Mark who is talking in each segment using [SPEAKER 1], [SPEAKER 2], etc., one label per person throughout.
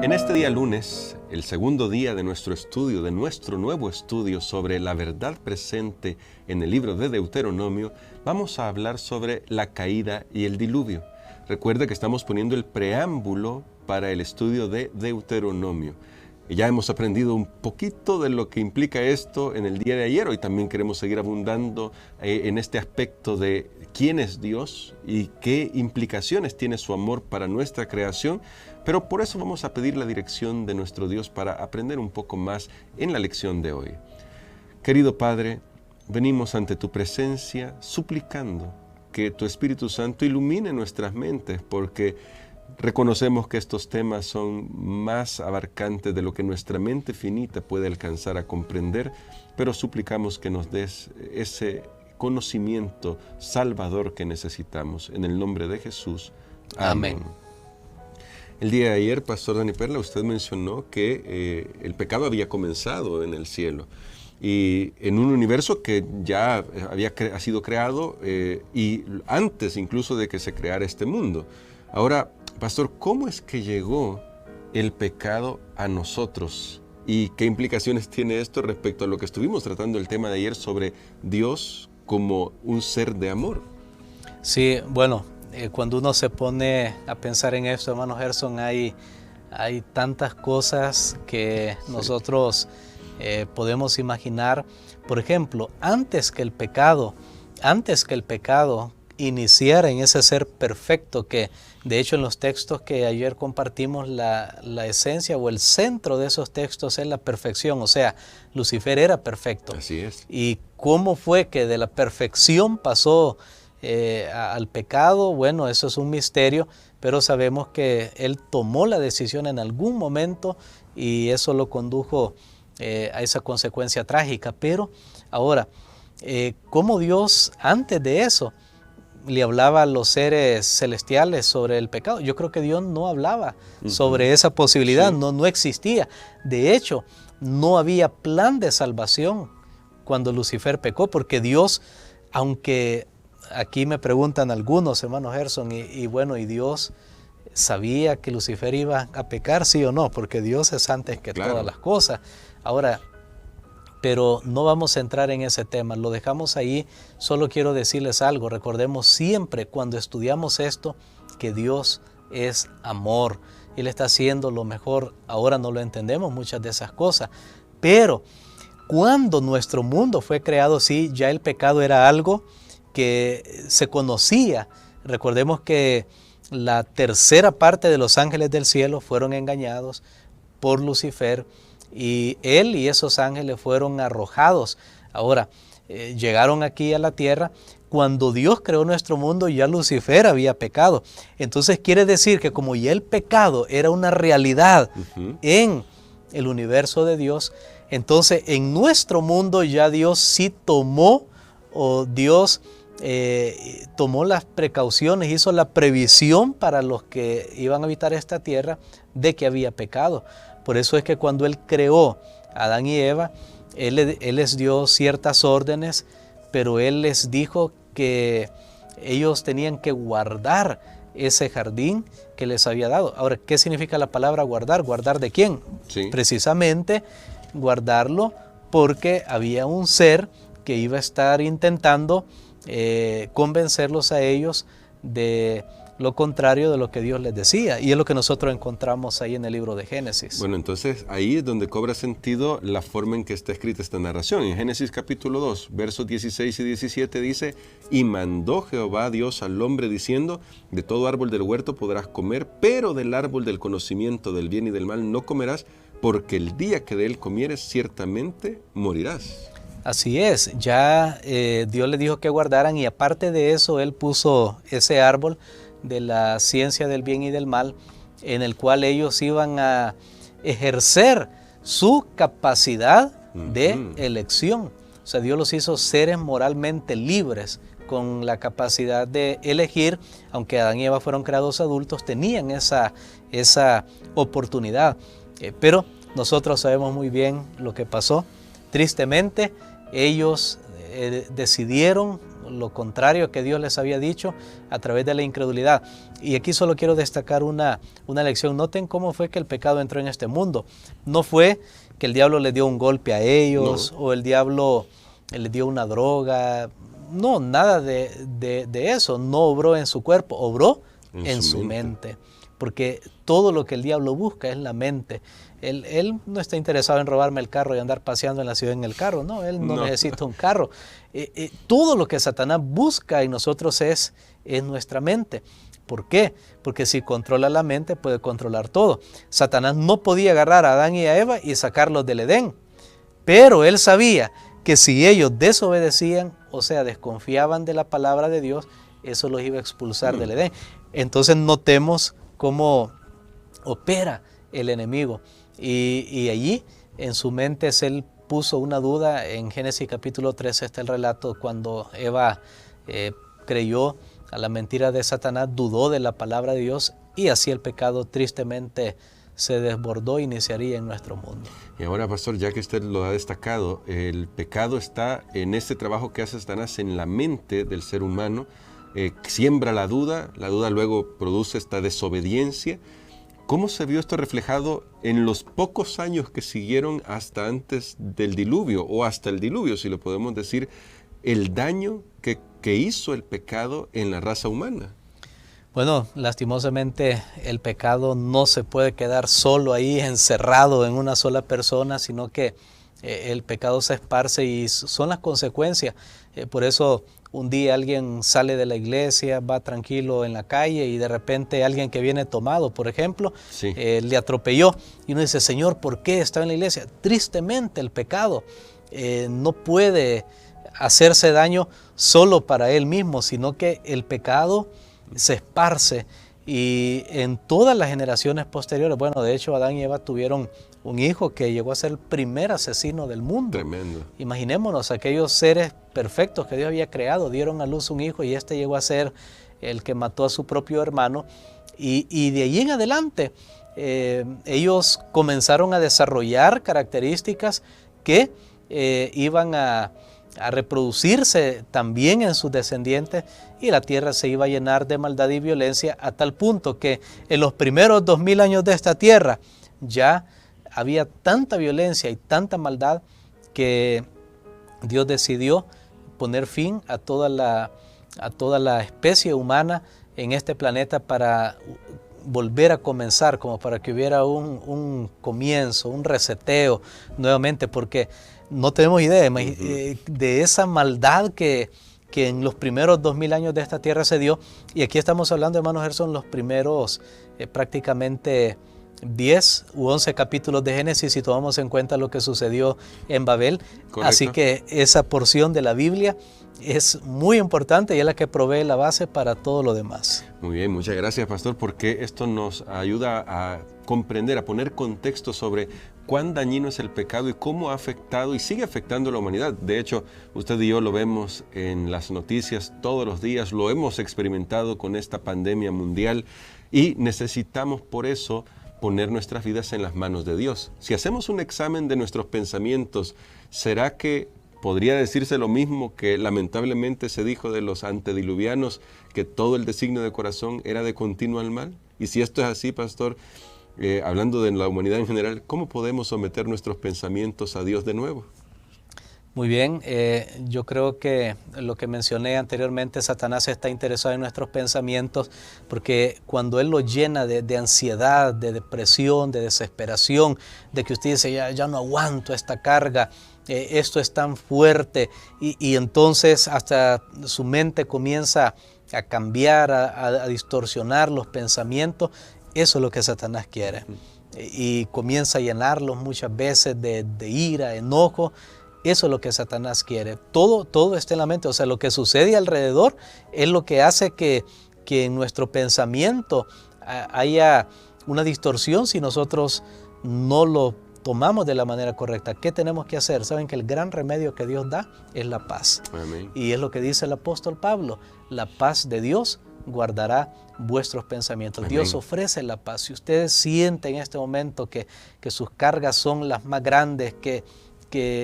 [SPEAKER 1] En este día lunes, el segundo día de nuestro estudio, de nuestro nuevo estudio sobre la verdad presente en el libro de Deuteronomio, vamos a hablar sobre la caída y el diluvio. Recuerda que estamos poniendo el preámbulo para el estudio de Deuteronomio. Ya hemos aprendido un poquito de lo que implica esto en el día de ayer. Hoy también queremos seguir abundando en este aspecto de quién es Dios y qué implicaciones tiene su amor para nuestra creación. Pero por eso vamos a pedir la dirección de nuestro Dios para aprender un poco más en la lección de hoy. Querido Padre, venimos ante tu presencia suplicando que tu Espíritu Santo ilumine nuestras mentes, porque reconocemos que estos temas son más abarcantes de lo que nuestra mente finita puede alcanzar a comprender, pero suplicamos que nos des ese conocimiento salvador que necesitamos. En el nombre de Jesús. Amén. El día de ayer, Pastor Dani Perla, usted mencionó que el pecado había comenzado en el cielo y en un universo que ya ha sido creado y antes incluso de que se creara este mundo. Ahora, Pastor, ¿cómo es que llegó el pecado a nosotros? ¿Y qué implicaciones tiene esto respecto a lo que estuvimos tratando el tema de ayer sobre Dios como un ser de amor?
[SPEAKER 2] Sí, bueno, cuando uno se pone a pensar en esto, hermano Gerson, hay tantas cosas que nosotros podemos imaginar. Por ejemplo, antes que el pecado iniciara en ese ser perfecto, que de hecho en los textos que ayer compartimos, la esencia o el centro de esos textos es la perfección, o sea, Lucifer era perfecto.
[SPEAKER 1] Así es.
[SPEAKER 2] ¿Y cómo fue que de la perfección pasó al pecado? Bueno, eso es un misterio, pero sabemos que él tomó la decisión en algún momento y eso lo condujo a esa consecuencia trágica. Pero ahora, ¿cómo Dios antes de eso le hablaba a los seres celestiales sobre el pecado? Yo creo que Dios no hablaba sobre esa posibilidad, sí. no existía. De hecho, no había plan de salvación cuando Lucifer pecó, porque Dios, aunque aquí me preguntan algunos, hermano Gerson, y Dios sabía que Lucifer iba a pecar, sí o no, porque Dios es antes que todas las cosas. Ahora, pero no vamos a entrar en ese tema, lo dejamos ahí. Solo quiero decirles algo: recordemos siempre cuando estudiamos esto que Dios es amor. Él está haciendo lo mejor. Ahora no lo entendemos muchas de esas cosas, pero cuando nuestro mundo fue creado, sí, ya el pecado era algo que se conocía. Recordemos que la tercera parte de los ángeles del cielo fueron engañados por Lucifer, y él y esos ángeles fueron arrojados. Ahora, llegaron aquí a la tierra. Cuando Dios creó nuestro mundo, ya Lucifer había pecado. Entonces quiere decir que como ya el pecado era una realidad en el universo de Dios, entonces en nuestro mundo ya Dios sí tomó, tomó las precauciones, hizo la previsión para los que iban a habitar esta tierra de que había pecado. Por eso es que cuando Él creó a Adán y Eva, Él les dio ciertas órdenes, pero Él les dijo que ellos tenían que guardar ese jardín que les había dado. Ahora, ¿qué significa la palabra guardar? ¿Guardar de quién? Sí. Precisamente guardarlo porque había un ser que iba a estar intentando convencerlos a ellos de lo contrario de lo que Dios les decía, y es lo que nosotros encontramos ahí en el libro de Génesis.
[SPEAKER 1] Bueno, entonces ahí es donde cobra sentido la forma en que está escrita esta narración. En Génesis capítulo 2, versos 16 y 17 dice: y mandó Jehová Dios al hombre diciendo: de todo árbol del huerto podrás comer, pero del árbol del conocimiento del bien y del mal no comerás, porque el día que de él comieres ciertamente morirás.
[SPEAKER 2] Así es, ya Dios les dijo que guardaran, y aparte de eso Él puso ese árbol de la ciencia del bien y del mal, en el cual ellos iban a ejercer su capacidad de elección. O sea, Dios los hizo seres moralmente libres, con la capacidad de elegir. Aunque Adán y Eva fueron creados adultos, tenían esa oportunidad. Pero nosotros sabemos muy bien lo que pasó. Tristemente, ellos decidieron, lo contrario que Dios les había dicho a través de la incredulidad. Y aquí solo quiero destacar una lección. Noten cómo fue que el pecado entró en este mundo. No fue que el diablo le dio un golpe a ellos, no, o el diablo le dio una droga. No, nada de eso. No obró en su cuerpo, obró en su mente. Porque todo lo que el diablo busca es la mente. Él no está interesado en robarme el carro y andar paseando en la ciudad en el carro. No, él no necesita un carro. Todo lo que Satanás busca en nosotros es nuestra mente. ¿Por qué? Porque si controla la mente, puede controlar todo. Satanás no podía agarrar a Adán y a Eva y sacarlos del Edén. Pero él sabía que si ellos desobedecían, o sea, desconfiaban de la palabra de Dios, eso los iba a expulsar del Edén. Entonces notemos cómo opera el enemigo. Y allí en su mente él puso una duda. En Génesis capítulo 13 está el relato cuando Eva creyó a la mentira de Satanás, dudó de la palabra de Dios y así el pecado tristemente se desbordó e iniciaría en nuestro mundo.
[SPEAKER 1] Y ahora, pastor, ya que usted lo ha destacado, el pecado está en este trabajo que hace Satanás en la mente del ser humano. Siembra la duda luego produce esta desobediencia. ¿Cómo se vio esto reflejado en los pocos años que siguieron hasta antes del diluvio o hasta el diluvio, si lo podemos decir, el daño que hizo el pecado en la raza humana?
[SPEAKER 2] Bueno, lastimosamente el pecado no se puede quedar solo ahí encerrado en una sola persona, sino que el pecado se esparce y son las consecuencias. Por eso un día alguien sale de la iglesia, va tranquilo en la calle y de repente alguien que viene tomado, por ejemplo, le atropelló. Y uno dice, Señor, ¿por qué estaba en la iglesia? Tristemente el pecado no puede hacerse daño solo para él mismo, sino que el pecado se esparce y en todas las generaciones posteriores. Bueno, de hecho Adán y Eva tuvieron un hijo que llegó a ser el primer asesino del mundo.
[SPEAKER 1] Tremendo.
[SPEAKER 2] Imaginémonos, aquellos seres perfectos que Dios había creado, dieron a luz un hijo y este llegó a ser el que mató a su propio hermano. Y de allí en adelante ellos comenzaron a desarrollar características que iban a reproducirse también en sus descendientes, y la tierra se iba a llenar de maldad y violencia a tal punto que en los primeros 2000 años de esta tierra ya había tanta violencia y tanta maldad que Dios decidió poner fin a toda la especie humana en este planeta para volver a comenzar, como para que hubiera un comienzo, un reseteo nuevamente, porque no tenemos idea de esa maldad que en los primeros 2000 años de esta tierra se dio. Y aquí estamos hablando, hermano Gerson, los primeros prácticamente 10 u 11 capítulos de Génesis, si tomamos en cuenta lo que sucedió en Babel. Correcto. Así que esa porción de la Biblia es muy importante y es la que provee la base para todo lo demás.
[SPEAKER 1] Muy bien, muchas gracias, pastor, porque esto nos ayuda a comprender, a poner contexto sobre cuán dañino es el pecado y cómo ha afectado y sigue afectando a la humanidad. De hecho, usted y yo lo vemos en las noticias todos los días, lo hemos experimentado con esta pandemia mundial y necesitamos por eso poner nuestras vidas en las manos de Dios. Si hacemos un examen de nuestros pensamientos, ¿será que podría decirse lo mismo que lamentablemente se dijo de los antediluvianos, que todo el designio de corazón era de continuo al mal? Y si esto es así, pastor, hablando de la humanidad en general, ¿cómo podemos someter nuestros pensamientos a Dios de nuevo?
[SPEAKER 2] Muy bien, yo creo que lo que mencioné anteriormente, Satanás está interesado en nuestros pensamientos, porque cuando él lo llena de ansiedad, de depresión, de desesperación, de que usted dice, ya no aguanto esta carga, esto es tan fuerte, y entonces hasta su mente comienza a cambiar, a distorsionar los pensamientos. Eso es lo que Satanás quiere, y comienza a llenarlos muchas veces de ira, enojo. Eso es lo que Satanás quiere. Todo está en la mente. O sea, lo que sucede alrededor es lo que hace que en nuestro pensamiento haya una distorsión si nosotros no lo tomamos de la manera correcta. ¿Qué tenemos que hacer? Saben que el gran remedio que Dios da es la paz. Amén. Y es lo que dice el apóstol Pablo. La paz de Dios guardará vuestros pensamientos. Amén. Dios ofrece la paz. Si ustedes sienten en este momento que sus cargas son las más grandes, que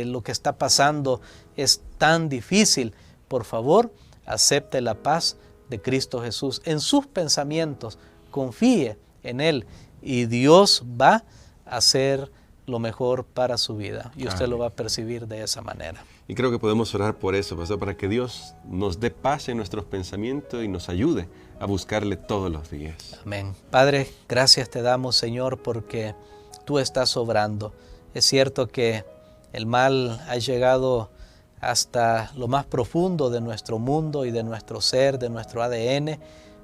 [SPEAKER 2] lo que está pasando es tan difícil, por favor, acepte la paz de Cristo Jesús en sus pensamientos, confíe en Él y Dios va a hacer lo mejor para su vida y usted lo va a percibir de esa manera.
[SPEAKER 1] Y creo que podemos orar por eso, pastor, para que Dios nos dé paz en nuestros pensamientos y nos ayude a buscarle todos los días.
[SPEAKER 2] Amén. Padre, gracias te damos, Señor, porque tú estás obrando. Es cierto que el mal ha llegado hasta lo más profundo de nuestro mundo y de nuestro ser, de nuestro ADN,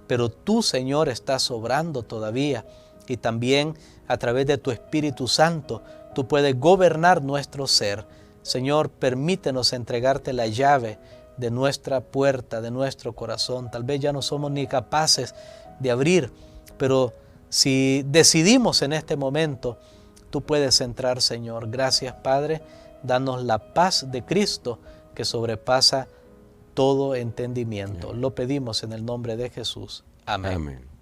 [SPEAKER 2] pero tú, Señor, estás obrando todavía y también a través de tu Espíritu Santo tú puedes gobernar nuestro ser. Señor, permítenos entregarte la llave de nuestra puerta, de nuestro corazón. Tal vez ya no somos ni capaces de abrir, pero si decidimos en este momento, tú puedes entrar, Señor. Gracias, Padre. Danos la paz de Cristo que sobrepasa todo entendimiento. Lo pedimos en el nombre de Jesús. Amén.
[SPEAKER 1] Amén.